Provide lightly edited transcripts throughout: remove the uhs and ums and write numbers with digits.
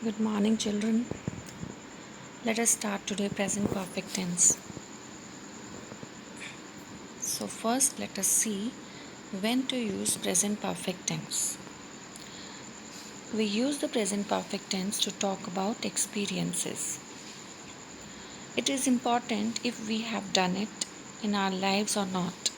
Good morning, children. Let us start today present perfect tense. So, first, let us see when to use present perfect tense. We use the present perfect tense to talk about experiences. It is important if we have done it in our lives or not.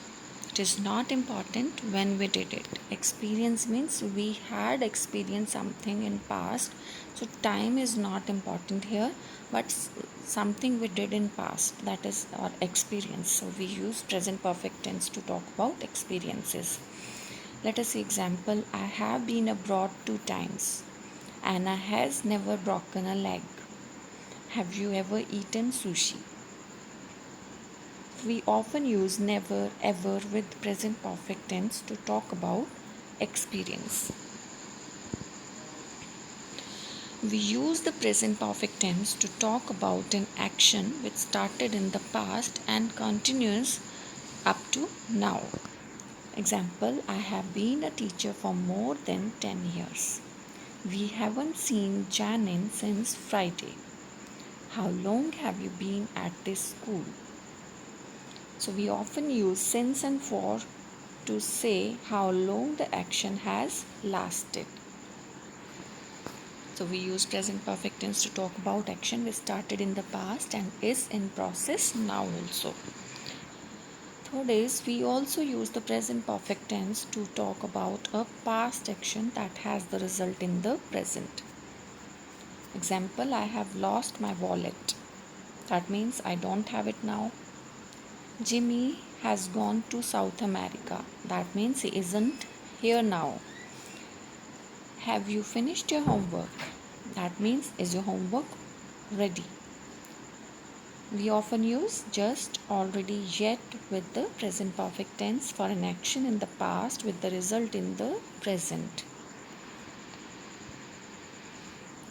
It is not important when we did it. Experience means we had experienced something in past. So time is not important here, but something we did in past, that is our experience. So we use present perfect tense to talk about experiences. Let us see example. I have been abroad 2 times. Anna has never broken a leg. Have you ever eaten sushi? We often use never ever with present perfect tense to talk about experience. We use the present perfect tense to talk about an action which started in the past and continues up to now. Example, I have been a teacher for more than 10 years. We haven't seen Janin since Friday. How long have you been at this school? So we often use since and for to say how long the action has lasted. So we use present perfect tense to talk about action which started in the past and is in process now also. Third is we also use the present perfect tense to talk about a past action that has the result in the present. Example, I have lost my wallet. That means I don't have it now. Jimmy has gone to South America. That means he isn't here now. Have you finished your homework? That means is your homework ready? We often use just, already, yet with the present perfect tense for an action in the past with the result in the present.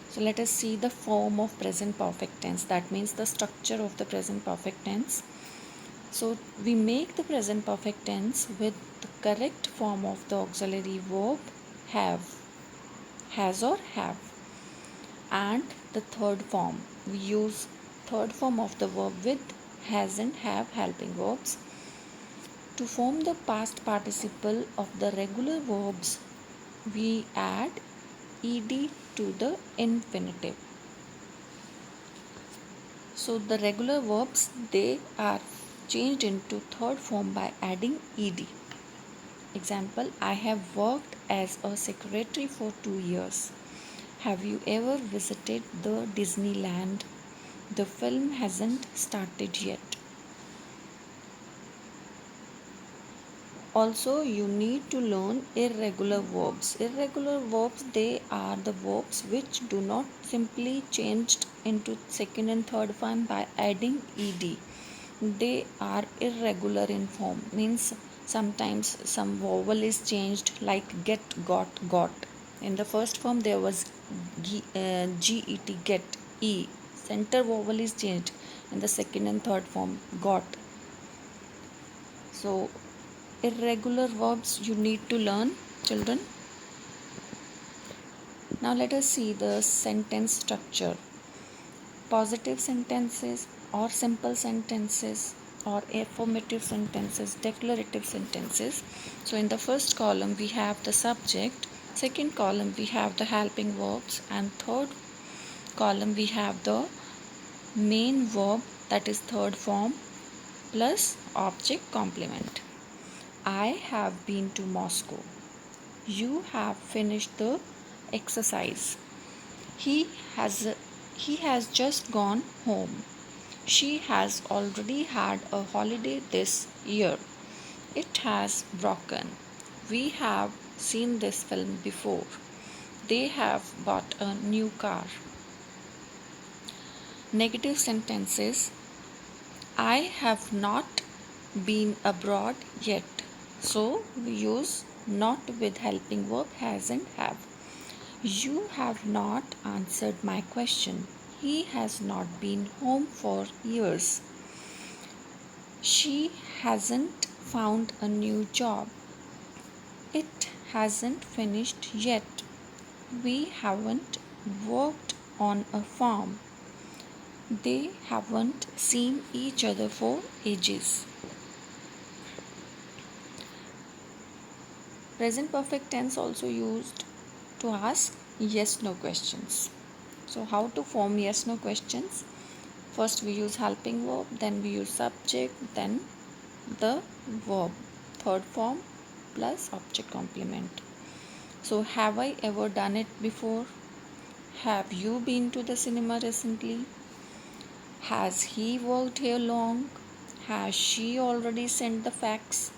So let us see the form of present perfect tense. That means the structure of the present perfect tense. So we make the present perfect tense with the correct form of the auxiliary verb have, has or have, and the third form. We use third form of the verb with has and have helping verbs. To form the past participle of the regular verbs, we add ed to the infinitive. So the regular verbs, they are changed into third form by adding ed. Example, I have worked as a secretary for 2 years. Have you ever visited the Disneyland? The film hasn't started yet. Also, you need to learn irregular verbs. Irregular verbs, they are the verbs which do not simply changed into second and third form by adding ed. They are irregular in form, means sometimes some vowel is changed, like get, got. In the first form there was get, get, e. Center vowel is changed in the second and third form, got. So irregular verbs you need to learn, children. Now let us see the sentence structure. Positive sentences or simple sentences or affirmative sentences, declarative sentences. So in the first column we have the subject, second column we have the helping verbs, and third column we have the main verb, that is third form, plus object complement. I have been to Moscow. You have finished the exercise. He has he has just gone home. She has already had a holiday this year. It has broken. We have seen this film before. They have bought a new car. Negative sentences. I have not been abroad yet. So we use not with helping verb has and have. You have not answered my question. He has not been home for years. She hasn't found a new job. It hasn't finished yet. We haven't worked on a farm. They haven't seen each other for ages. Present perfect tense also used to ask yes no questions. So, how to form yes no questions? First, we use helping verb, then we use subject, then the verb. Third form plus object complement. So, have I ever done it before? Have you been to the cinema recently? Has he worked here long? Has she already sent the fax?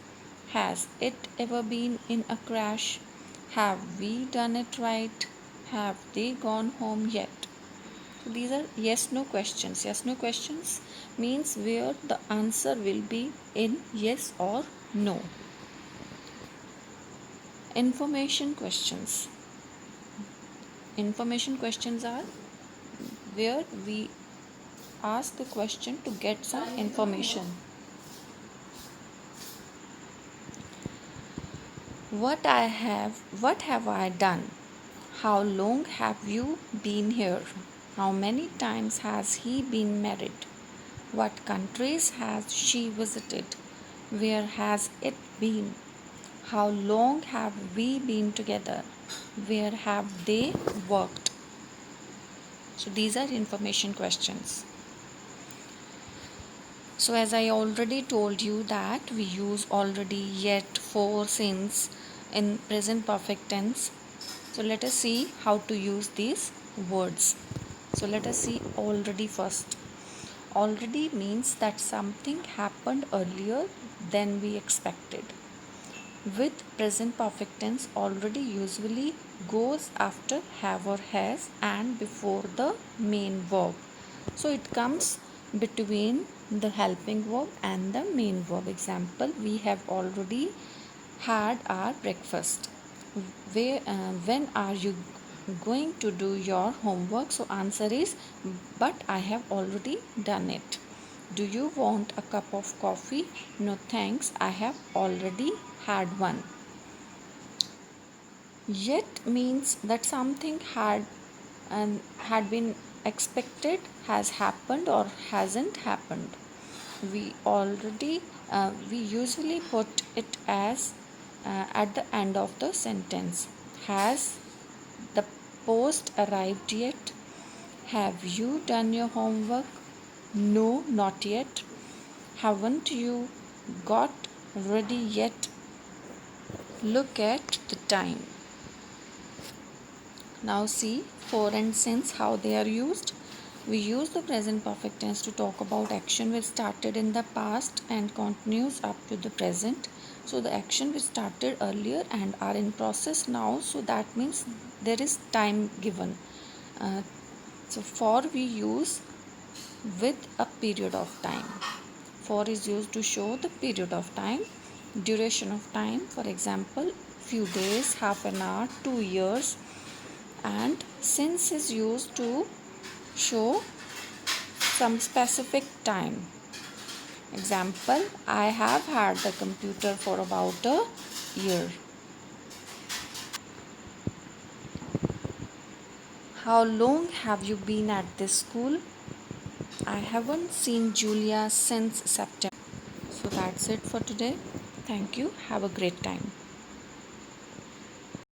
Has it ever been in a crash? Have we done it right? Have they gone home yet? So these are yes no questions. Yes no questions means where the answer will be in yes or no. Information questions. Information questions are where we ask the question to get some information. What have I done? How long have you been here? How many times has he been married? What countries has she visited? Where has it been? How long have we been together? Where have they worked? So these are information questions. So as I already told you that we use already, yet, for, since in present perfect tense. So let us see how to use these words. So let us see already first. Already means that something happened earlier than we expected. With present perfect tense, already usually goes after have or has and before the main verb. So it comes between the helping verb and the main verb. Example, we have already had our breakfast. When are you going to do your homework? So answer is, but I have already done it. Do you want a cup of coffee? No thanks, I have already had one. Yet means that something had been expected, has happened or hasn't happened. We usually put it as at the end of the sentence. Has the post arrived yet? Have you done your homework? No, not yet. Haven't you got ready yet? Look at the time. Now see for and since how they are used. We use the present perfect tense to talk about action which started in the past and continues up to the present. So the action which started earlier and are in process now. So that means there is time given. So for we use with a period of time. For is used to show the period of time, duration of time. For example, few days, half an hour, 2 years. And since is used to show some specific time. Example, I have had the computer for about a year. How long have you been at this school? I haven't seen Julia since September. So that's it for today. Thank you. Have a great time.